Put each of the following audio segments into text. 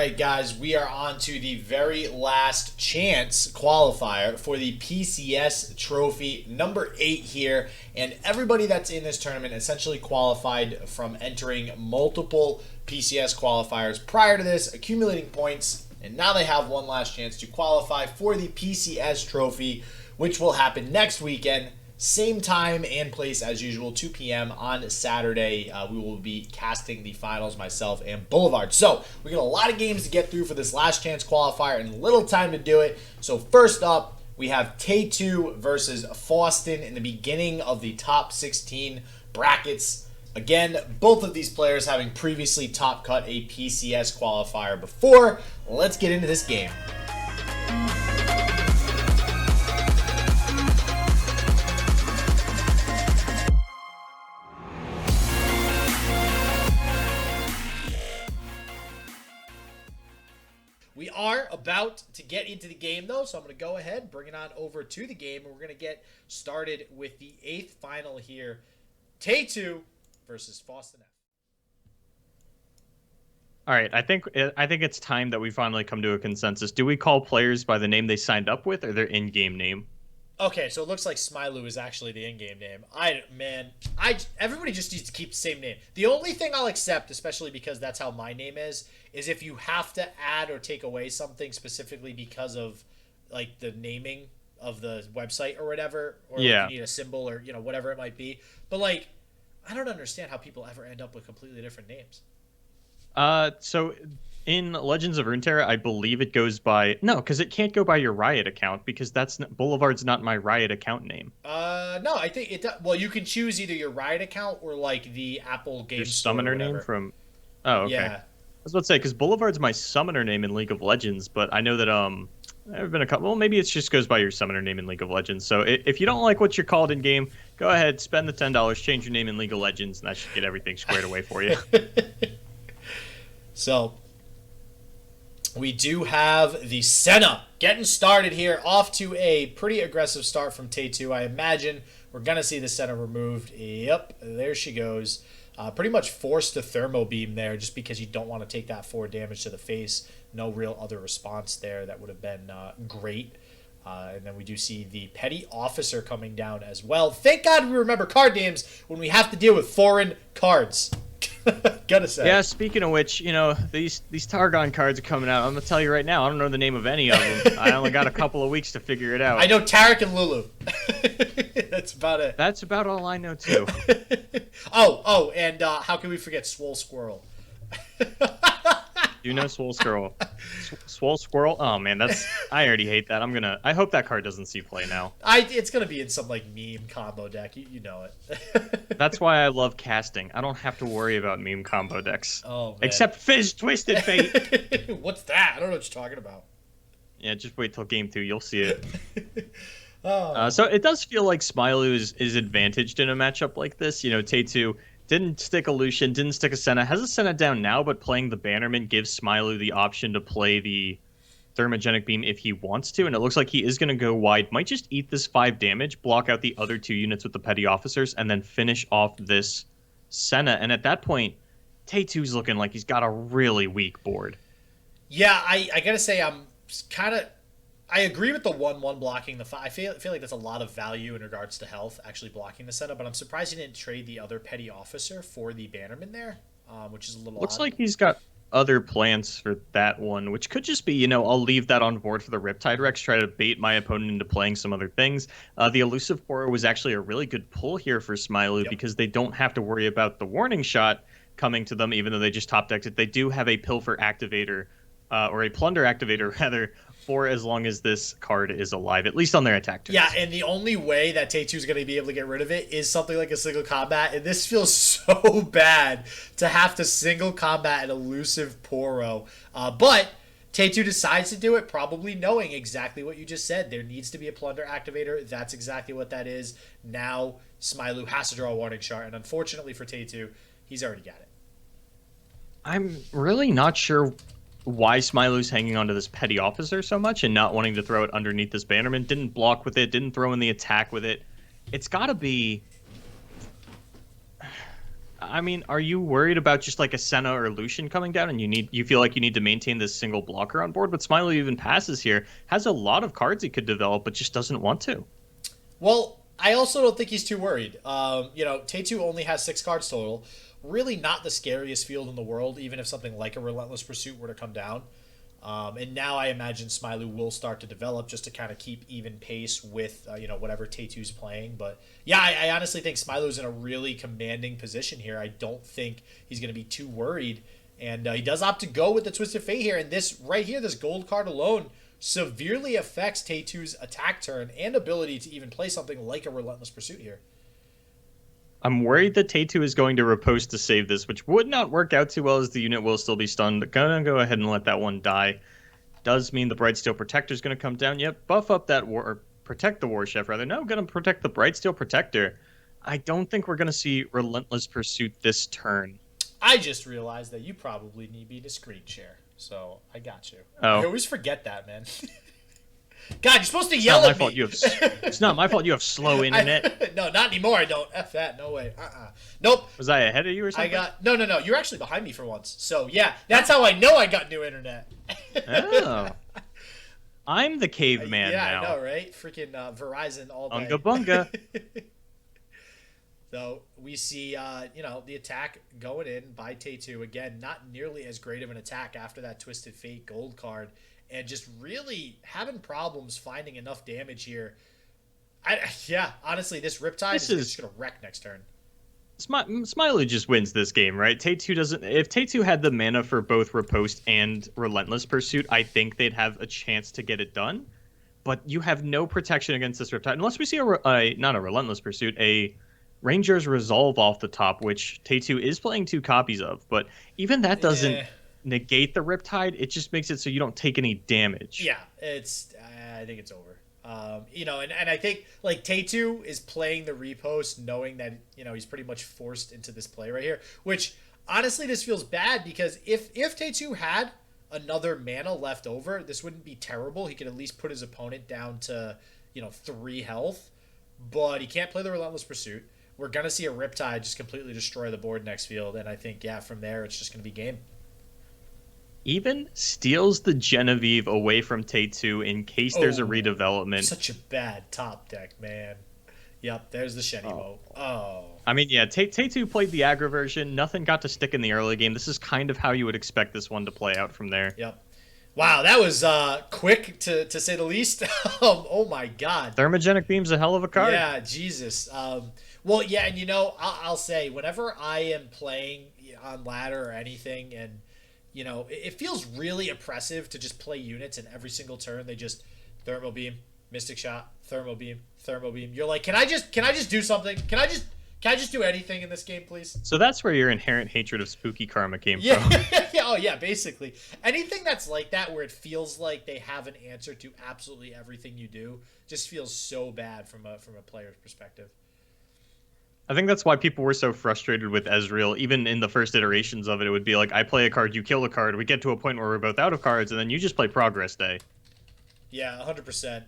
right, guys, we are on to the very last chance qualifier for the PCS Trophy, number 8 here. And everybody that's in this tournament essentially qualified from entering multiple PCS qualifiers prior to this, accumulating points. And now they have one last chance to qualify for the PCS Trophy, which will happen next weekend. Same time and place as usual, 2 p.m. on Saturday. We will be casting the finals, myself and Boulevard. So we got a lot of games to get through for this last chance qualifier and little time to do it. So first up, we have Taytwo versus Faustin in the beginning of the top 16 brackets. Again, both of these players having previously top cut a PCS qualifier before. Let's get into this game. We are about to get into the game, though, so I'm going to go ahead, bring it on over to the game, and we're going to get started with the 8th final here. Taytwo versus Faustin. All right, I think it's time that we finally come to a consensus. Do we call players by the name they signed up with or their in-game name? Okay, so it looks like Smiloo is actually the in-game name. Everybody just needs to keep the same name. The only thing I'll accept, especially because that's how my name is if you have to add or take away something specifically because of like the naming of the website or whatever, or yeah, like you need a symbol or whatever it might be. But like, I don't understand how people ever end up with completely different names. So in Legends of Runeterra, I believe it goes by because it can't go by your Riot account because Boulevard's not my Riot account name. No, I think it. Well, you can choose either your Riot account or like the Apple Game Your Store summoner name from. Oh, okay. Yeah. I was about to say because Boulevard's my summoner name in League of Legends, but I know that there have been a couple. Well, maybe it just goes by your summoner name in League of Legends. So if you don't like what you're called in game, go ahead, spend the $10, change your name in League of Legends, and that should get everything squared away for you. So we do have the Senna getting started here, off to a pretty aggressive start from Taytwo. I imagine we're going to see the Senna removed. Yep, there she goes. Pretty much forced to thermo beam there just because you don't want to take that 4 damage to the face. No real other response there that would have been great. And then we do see the Petty Officer coming down as well. Thank God we remember card names when we have to deal with foreign cards. Gotta say. Yeah, speaking of which, these Targon cards are coming out. I'm gonna tell you right now, I don't know the name of any of them. I only got a couple of weeks to figure it out. I know Tarek and Lulu. That's about it. That's about all I know too. And how can we forget Swole Squirrel? You know Swole Squirrel. Swole Squirrel? Oh man, I already hate that. I hope that card doesn't see play now. It's gonna be in some like meme combo deck. You know it. That's why I love casting. I don't have to worry about meme combo decks. Oh, man. Except Fizz Twisted Fate. What's that? I don't know what you're talking about. Yeah, just wait till game 2. You'll see it. Oh. So it does feel like Smiloo is advantaged in a matchup like this. Taytwo didn't stick a Lucian, didn't stick a Senna. Has a Senna down now, but playing the Bannerman gives Smiloo the option to play the Thermogenic Beam if he wants to, and it looks like he is going to go wide. Might just eat this 5 damage, block out the other 2 units with the Petty Officers, and then finish off this Senna. And at that point, Taytwo's looking like he's got a really weak board. Yeah, I gotta say I agree with the 1/1 blocking the 5. I feel like that's a lot of value in regards to health, actually blocking the Senna, but I'm surprised he didn't trade the other Petty Officer for the Bannerman there, which is a little Looks odd. like he's got other plans for that one, which could just be, I'll leave that on board for the Riptide Rex, try to bait my opponent into playing some other things. The Elusive Poro was actually a really good pull here for Smiloo because they don't have to worry about the warning shot coming to them, even though they just top decked it. They do have a Pilfer activator, or a Plunder activator, rather, for as long as this card is alive, at least on their attack turns. Yeah, and the only way that Taytwo's going to be able to get rid of it is something like a single combat, and this feels so bad to have to single combat an Elusive Poro. But Taytwo decides to do it, probably knowing exactly what you just said. There needs to be a Plunder activator. That's exactly what that is. Now Smiloo has to draw a warning shot, and unfortunately for Taytwo, he's already got it. I'm really not sure why Smiloo's hanging onto this Petty Officer so much and not wanting to throw it underneath this Bannerman. Didn't block with it, didn't throw in the attack with it. It's got to be... I mean, are you worried about just like a Senna or Lucian coming down, and you feel like you need to maintain this single blocker on board? But Smiley even passes here, has a lot of cards he could develop, but just doesn't want to. Well, I also don't think he's too worried. Taytwo only has 6 cards total. Really not the scariest field in the world, even if something like a Relentless Pursuit were to come down. And now I imagine Smiley will start to develop just to kind of keep even pace with, whatever Taytwo's playing. But yeah, I honestly think Smiley's in a really commanding position here. I don't think he's going to be too worried. And he does opt to go with the Twisted Fate here. And this right here, this gold card alone, severely affects Taytwo's attack turn and ability to even play something like a Relentless Pursuit here. I'm worried that Taytwo is going to riposte to save this, which would not work out too well as the unit will still be stunned. Gonna go ahead and let that one die. Does mean the Brightsteel Protector is going to come down. Yep, buff up that war, or protect the War Chef rather. No, going to protect the Brightsteel Protector. I don't think we're going to see Relentless Pursuit this turn. I just realized that you probably need me to screen share, so I got you. Oh. I always forget that, man. God, you're supposed to yell at me. It's not my fault you have slow internet. No, not anymore. I don't. F that. No way. Nope. Was I ahead of you or something? No. You're actually behind me for once. So yeah, that's how I know I got new internet. Oh. I'm the caveman now. Yeah, I know, right? Freaking Verizon all day. Bunga bunga. So we see, the attack going in by Taytwo. Again, not nearly as great of an attack after that Twisted Fate gold card. And just really having problems finding enough damage here. Honestly, this Riptide is just going to wreck next turn. Smiley just wins this game, right? Taytwo doesn't. If Taytwo had the mana for both Riposte and Relentless Pursuit, I think they'd have a chance to get it done. But you have no protection against this Riptide unless we see not a Relentless Pursuit, a Ranger's Resolve off the top, which Taytwo is playing 2 copies of. But even that doesn't negate the Riptide. It just makes it so you don't take any damage. Yeah, I think it's over. And I think like Taytwo is playing the repost knowing that he's pretty much forced into this play right here, which honestly this feels bad because if Taytwo had another mana left over, this wouldn't be terrible. He could at least put his opponent down to 3 health, but he can't play the Relentless Pursuit. We're gonna see a Riptide just completely destroy the board next field, and I think from there it's just gonna be game. Even steals the Genevieve away from Taytwo in case there's a redevelopment. Such a bad top deck, man. Yep, there's the Shenimo. I mean, yeah, Taytwo played the aggro version. Nothing got to stick in the early game. This is kind of how you would expect this one to play out from there. Yep. Wow, that was quick to say the least. Oh my God. Thermogenic Beam's a hell of a card. Yeah, Jesus. Well, yeah, and I'll say whenever I am playing on ladder or anything, and it feels really oppressive to just play units and every single turn they just Thermal Beam, Mystic Shot, Thermal Beam, Thermal Beam. You're like, can I just do something? Can I just do anything in this game, please? So that's where your inherent hatred of Spooky Karma came from. Oh yeah, basically. Anything that's like that where it feels like they have an answer to absolutely everything you do just feels so bad from a player's perspective. I think that's why people were so frustrated with Ezreal. Even in the first iterations of it, it would be like, I play a card, you kill a card, we get to a point where we're both out of cards, and then you just play Progress Day. Yeah, 100%.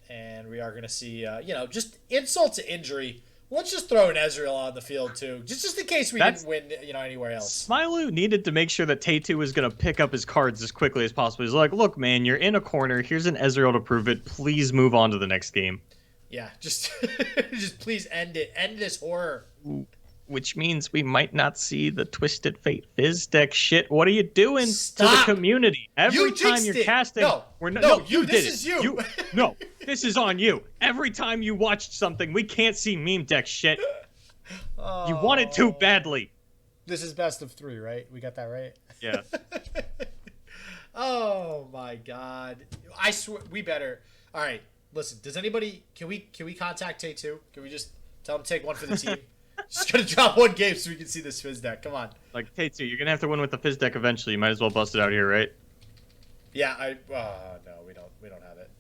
And we are going to see, just insult to injury. Let's just throw an Ezreal on the field, too. Just in case we didn't win, anywhere else. Smiley needed to make sure that Taytwo was going to pick up his cards as quickly as possible. He's like, look, man, you're in a corner. Here's an Ezreal to prove it. Please move on to the next game. Yeah, just please end it. End this horror. Which means we might not see the Twisted Fate Fizz deck shit. What are you doing to the community? Every time you're casting... This is you. No, this is on you. Every time you watched something, we can't see meme deck shit. You want it too badly. This is best of 3, right? We got that right? Yeah. Oh, my God. I swear... We better... All right. Listen, does anybody... Can we contact Taytwo? Can we just tell him to take one for the team? Just gonna drop one game so we can see this Fizz deck. Come on. Like, Taytwo, you're gonna have to win with the Fizz deck eventually. You might as well bust it out here, right? Yeah, no, we don't have it.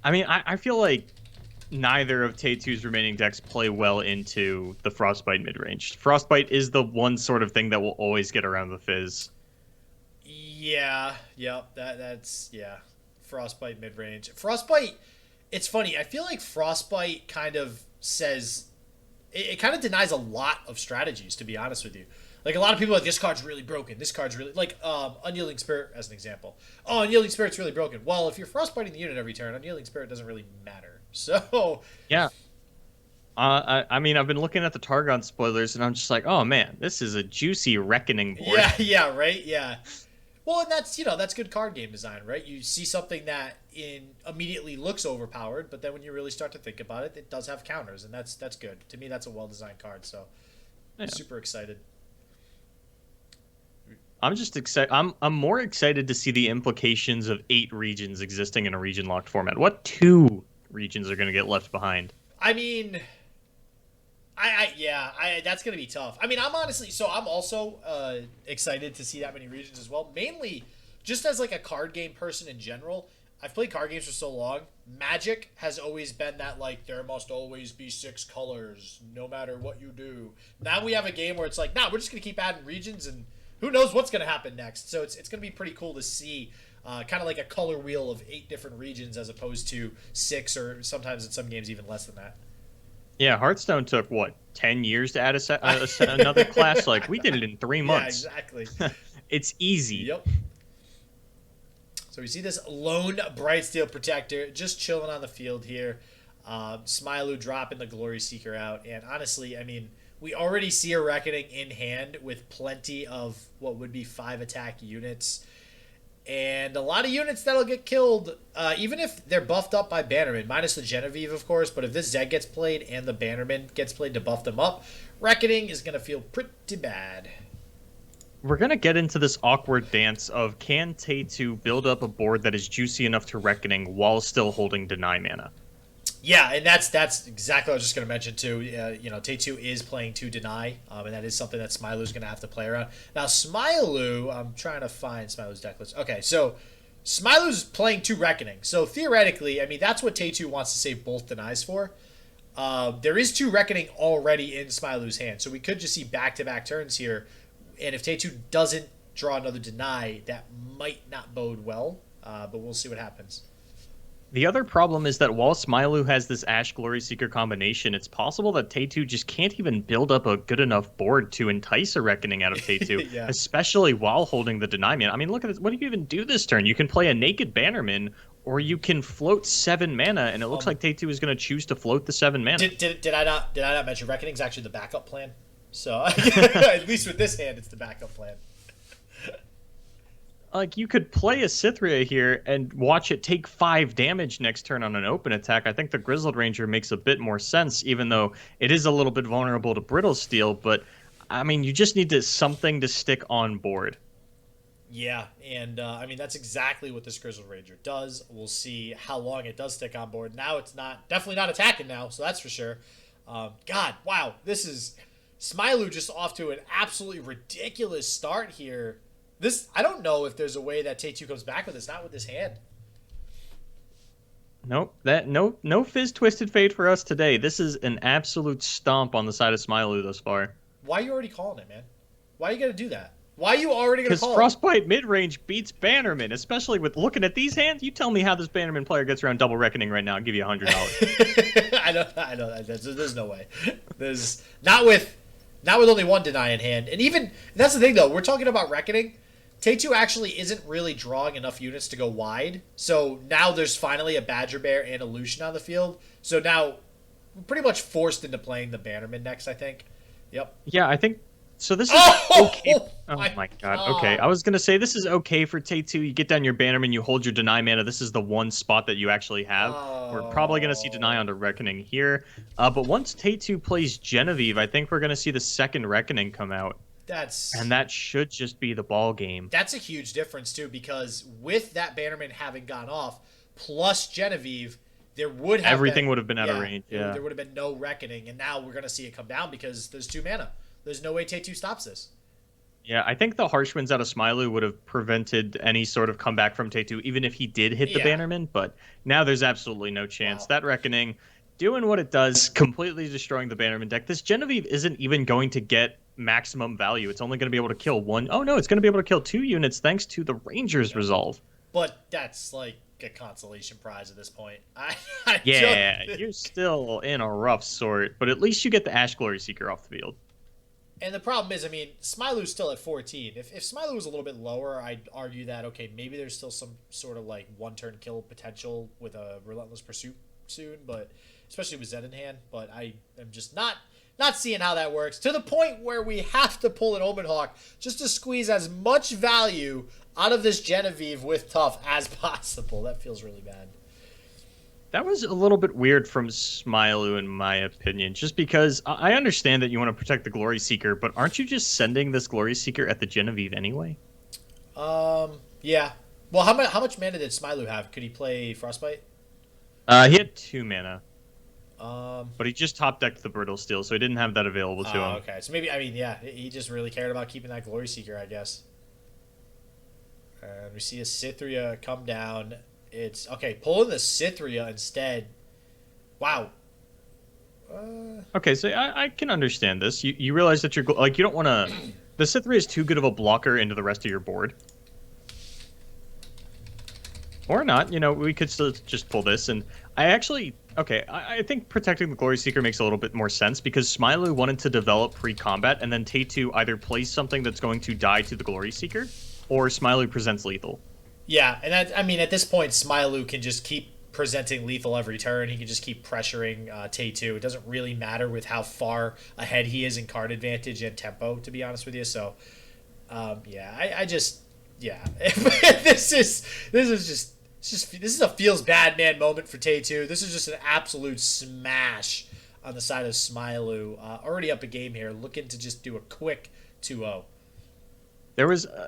I mean, I feel like neither of Taytwo's remaining decks play well into the Frostbite mid-range. Frostbite is the one sort of thing that will always get around the Fizz. Yeah, yep, that's Frostbite mid-range. Frostbite, it's funny. I feel like Frostbite kind of says it kind of denies a lot of strategies, to be honest with you. Like, a lot of people are like, this card's really broken. This card's really... Like, Unyielding Spirit, as an example. Oh, Unyielding Spirit's really broken. Well, if you're frostbiting the unit every turn, Unyielding Spirit doesn't really matter. So... Yeah. I mean, I've been looking at the Targon spoilers, and I'm just like, oh, man, this is a juicy Reckoning board. Yeah, right? Yeah. Well, and that's, that's good card game design, right? You see something that immediately looks overpowered, but then when you really start to think about it, it does have counters, and that's good. To me, that's a well-designed card, so I'm super excited. I'm just excited. I'm more excited to see the implications of 8 regions existing in a region-locked format. What 2 regions are going to get left behind? I mean... that's going to be tough. I mean, I'm also excited to see that many regions as well. Mainly, just as like a card game person in general, I've played card games for so long. Magic has always been that, like, there must always be 6 colors, no matter what you do. Now we have a game where it's like, nah, we're just going to keep adding regions, and who knows what's going to happen next. So it's going to be pretty cool to see kind of like a color wheel of 8 different regions as opposed to 6, or sometimes in some games even less than that. Yeah, Hearthstone took, 10 years to add another class? Like, we did it in 3 months. Yeah, exactly. It's easy. Yep. So we see this lone Brightsteel Protector just chilling on the field here. Smilu dropping the Glory Seeker out. And honestly, I mean, we already see a Reckoning in hand with plenty of what would be 5 attack units. And a lot of units that'll get killed, even if they're buffed up by Bannerman, minus the Genevieve, of course. But if this Zed gets played and the Bannerman gets played to buff them up, Reckoning is going to feel pretty bad. We're going to get into this awkward dance of, can Taytwo build up a board that is juicy enough to Reckoning while still holding Deny mana? Yeah, and that's exactly what I was just going to mention, too. Taytwo is playing to Deny, and that is something that Smilu's going to have to play around. Now, Smilu, I'm trying to find Smilu's deck list. Okay, so Smilu's playing to Reckoning. So, theoretically, I mean, that's what Taytwo wants to save both Denies for. There is 2 Reckoning already in Smilu's hand, so we could just see back-to-back turns here. And if Taytwo doesn't draw another Deny, that might not bode well, but we'll see what happens. The other problem is that while Smilu has this Ash Glory Seeker combination, it's possible that Taytwo just can't even build up a good enough board to entice a Reckoning out of Taytwo, yeah. Especially while holding the Deny mana. I mean, look at this. What do you even do this turn? You can play a Naked Bannerman, or you can float 7 mana, and it looks like Taytwo is going to choose to float the 7 mana. Did I not mention Reckoning's actually the backup plan? So at least with this hand, it's the backup plan. Like, you could play a Cythria here and watch it take 5 damage next turn on an open attack. I think the Grizzled Ranger makes a bit more sense, even though it is a little bit vulnerable to Brittle Steel. But, I mean, you just need something to stick on board. Yeah, and, I mean, that's exactly what this Grizzled Ranger does. We'll see how long it does stick on board. Now it's definitely not attacking now, so that's for sure. God, wow, this is... Smilu just off to an absolutely ridiculous start here. I don't know if there's a way that Taytwo comes back with this, not with this hand. Nope. No Fizz Twisted Fate for us today. This is an absolute stomp on the side of Smilu thus far. Why are you already calling it, man? Why are you going to do that? Why are you already going to call it? Because Frostbite midrange beats Bannerman, especially with looking at these hands. You tell me how this Bannerman player gets around double Reckoning right now. I'll give you $100. I know. There's no way. There's not with only 1 Deny in hand. And even, that's the thing, though. We're talking about Reckoning. Taytwo actually isn't really drawing enough units to go wide. So now there's finally a Badger Bear and a Lucian on the field. So now we're pretty much forced into playing the Bannerman next, I think. Yep. Yeah, I think... So this is okay. Oh my god. Okay, I was going to say this is okay for Taytwo. You get down your Bannerman, you hold your Deny mana. This is the one spot that you actually have. We're probably going to see Deny onto Reckoning here. But once Taytwo plays Genevieve, I think we're going to see the second Reckoning come out. And that should just be the ball game. That's a huge difference, too, because with that Bannerman having gone off, plus Genevieve, there would have everything would have been out of range. Yeah. There would have been no Reckoning, and now we're going to see it come down because there's 2 mana. There's no way Taytwo stops this. Yeah, I think the Harsh Winds out of Smilu would have prevented any sort of comeback from Taytwo, even if he did hit the Bannerman, but now there's absolutely no chance. Wow. That Reckoning, doing what it does, completely destroying the Bannerman deck. This Genevieve isn't even going to get maximum value. It's only going to be able to kill 1. Oh, no, it's going to be able to kill 2 units thanks to the Ranger's Resolve. But that's, like, a consolation prize at this point. Yeah, you're still in a rough sort, but at least you get the Ash Glory Seeker off the field. And the problem is, I mean, Smilu's still at 14. If Smilu was a little bit lower, I'd argue that, okay, maybe there's still some sort of, like, one-turn kill potential with a Relentless Pursuit soon, but especially with Zed in hand. But I am just not seeing how that works, to the point where we have to pull an Omen Hawk just to squeeze as much value out of this Genevieve with Tough as possible. That feels really bad. That was a little bit weird from Smilu, in my opinion, just because I understand that you want to protect the Glory Seeker, but aren't you just sending this Glory Seeker at the Genevieve anyway? Yeah. Well, how much mana did Smilu have? Could he play Frostbite? He had 2 mana. But he just top decked the Brittle Steel, so he didn't have that available to him. Okay. So maybe, I mean, yeah, he just really cared about keeping that Glory Seeker, I guess. And we see a Cythria come down. It's okay. Pulling the Cythria instead. Wow. Okay, so I can understand this. You realize that you're like, you don't want to. The Cythria is too good of a blocker into the rest of your board, or not. You know, we could still just pull this. And I actually, okay, I think protecting the Glory Seeker makes a little bit more sense because Smilu wanted to develop pre-combat, and then Taytwo either plays something that's going to die to the Glory Seeker, or Smilu presents lethal. Yeah, and I mean, at this point, Smilu can just keep presenting lethal every turn. He can just keep pressuring Taytwo. It doesn't really matter with how far ahead he is in card advantage and tempo, to be honest with you. So, yeah, I just, yeah, this is a feels bad man moment for Taytwo. This is just an absolute smash on the side of Smilu. Already up a game here, looking to just do a quick 2-0.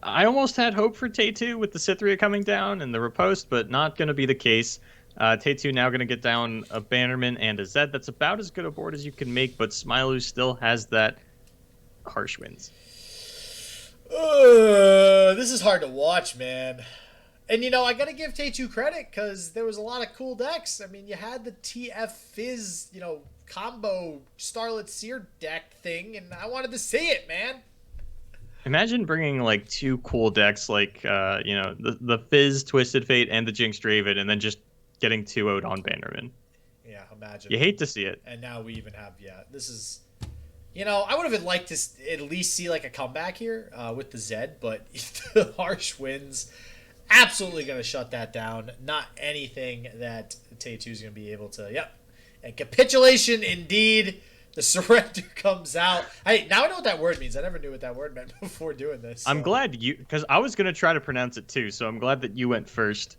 I almost had hope for Taytwo with the Cythria coming down and the riposte, but not going to be the case. Taytwo now going to get down a Bannerman and a Zed. That's about as good a board as you can make, but Smilu still has that Harsh Winds. This is hard to watch, man. And, you know, I got to give Taytwo credit because there was a lot of cool decks. I mean, you had the TF Fizz, you know, combo Starlit Seer deck thing, and I wanted to see it, man. Imagine bringing like 2 cool decks like, you know, the Fizz, Twisted Fate, and the Jinx Draven, and then just getting 2-0'd on Bannerman. Yeah, imagine. You hate to see it. And now we even have, yeah, this is, you know, I would have liked to at least see like a comeback here with the Zed, but the Harsh Winds absolutely going to shut that down. Not anything that Taytwo is going to be able to, yep. And capitulation indeed. The surrender comes out. Hey, now I know what that word means. I never knew what that word meant before doing this. So. I'm glad you, because I was going to try to pronounce it too, so I'm glad that you went first.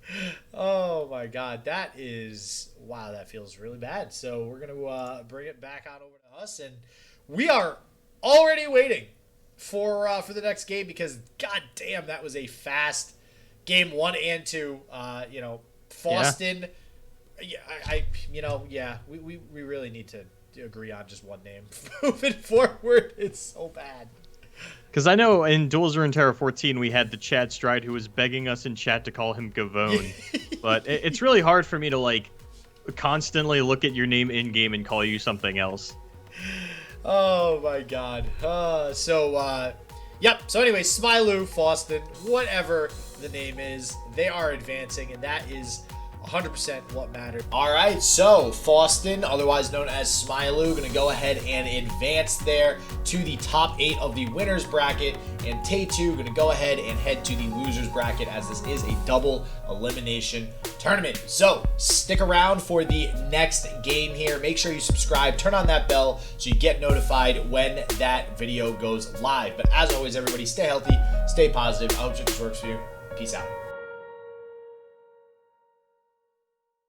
Oh my god, that is, wow, that feels really bad. So we're going to bring it back on over to us, and we are already waiting for the next game because, god damn, that was a fast game 1 and 2. You know, Faustin, yeah, we really need to agree on just one name moving forward. It's so bad. Because I know in Duels Runeterra 14 we had the Chad Stride who was begging us in chat to call him Gavone. But it's really hard for me to like constantly look at your name in game and call you something else. Oh my god. Yep. So anyway, Smilu, Faustin, whatever the name is, they are advancing, and that is 100% what mattered. All right, so Faustin, otherwise known as Smilu, going to go ahead and advance there to the top 8 of the winners bracket, and Taytwo going to go ahead and head to the losers bracket, as this is a double elimination tournament. So stick around for the next game here. Make sure you subscribe, turn on that bell so you get notified when that video goes live. But as always, everybody, stay healthy, stay positive. I hope this works for you. Peace out.